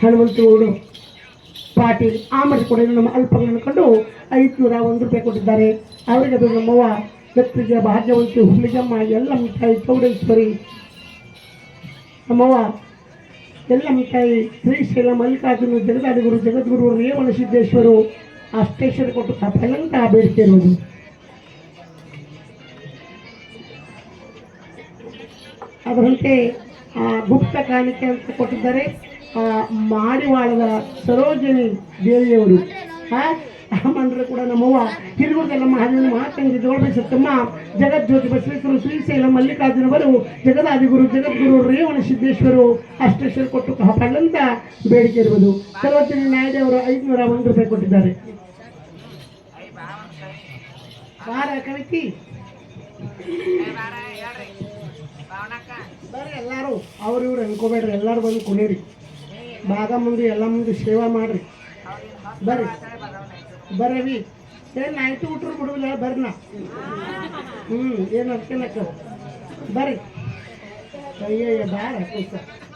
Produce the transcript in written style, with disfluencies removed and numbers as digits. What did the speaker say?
ಹನುಮಂತಗೌಡು ಪಾಟೀಲ್ ಆ ಮಠ ಕೂಡ ನಮ್ಮ ಅಲ್ಪಗಳನ್ನು ಕಂಡು 501 ರೂಪಾಯಿ ಕೊಟ್ಟಿದ್ದಾರೆ. ಅವರಿಗೆ ಅದು ನಮ್ಮವ್ವ ದತ್ತಿಗೆ ಭಾಗ್ಯವಂತಿ ಹುಲಿಗಮ್ಮ ಎಲ್ಲ ಮಿಠಾಯಿ ಚೌಡೇಶ್ವರಿ ನಮ್ಮವ್ವ ಎಲ್ಲ ಮಿಠಾಯಿ ಶ್ರೀಶೈಲ ಮಲ್ಲಿಕಾರ್ಜುನ ಜಗದಾದಿಗುರು ಜಗದ್ಗುರು ರೇವಣ ಸಿದ್ದೇಶ್ವರು ಅಷ್ಟೇಶ್ವರ ಕೊಟ್ಟು ಕಾಪಾಡಂತ ಬೇಡಿಕೆ ಇರುವುದು. ಅದರಂತೆ ಗುಪ್ತ ಕಾಣಿಕೆ ಅಂತ ಕೊಟ್ಟಿದ್ದಾರೆ. ಮಾಡಿವಾಳದ ಸರೋಜಿನಿ ದೇವಿಯವರು ಮಂಡ್ರೆ ಕೂಡ ನಮ್ಮವ್ವ ಹಿರಿಗುರ್ದೆಲ್ಲ ಮಹಾದೇವನ ಮಹಾತಂಗಿ ಜೋಳಬೇಸತ್ತಮ್ಮ ಜಗಜ್ಯೋತಿ ಬಸವೇಶ್ವರ ಶ್ರೀಶೈಲ ಮಲ್ಲಿಕಾರ್ಜುನವರು ಜಗದಾದಿಗುರು ಜಗದ್ಗುರು ರೇವಣ ಸಿದ್ದೇಶ್ವರು ಅಷ್ಟೇಶ್ವರ ಕೊಟ್ಟು ಕಾಪಾಡಲಂತ ಬೇಡಿಕೆ ಇರುವುದು. ಸರೋಜಿನಿ ನಾಯ್ಡು ಅವರು 501 ರೂಪಾಯಿ ಕೊಟ್ಟಿದ್ದಾರೆ. ಬಾರ ಕವಿತಿ ಬರ್ರಿ ಎಲ್ಲಾರು ಅವ್ರು ಇವ್ರು ಅನ್ಕೋಬೇಡ್ರಿ, ಎಲ್ಲಾರು ಬಂದು ಕುಣೀರಿ. ಭಾಗ ಮುಂದೆ ಎಲ್ಲ ಮುಂದೆ ಸೇವಾ ಮಾಡ್ರಿ. ಬರ್ರಿ ಬರ್ರಿ ಏನು ನಾಯ್ತು ಊಟ್ರು ಬಿಡುವಿಲ್ಲ ಬರ್ನ ಏನು ಅದಕ್ಕೆ ಬರ್ರಿ ಅಯ್ಯಯ್ಯ ಬಾರ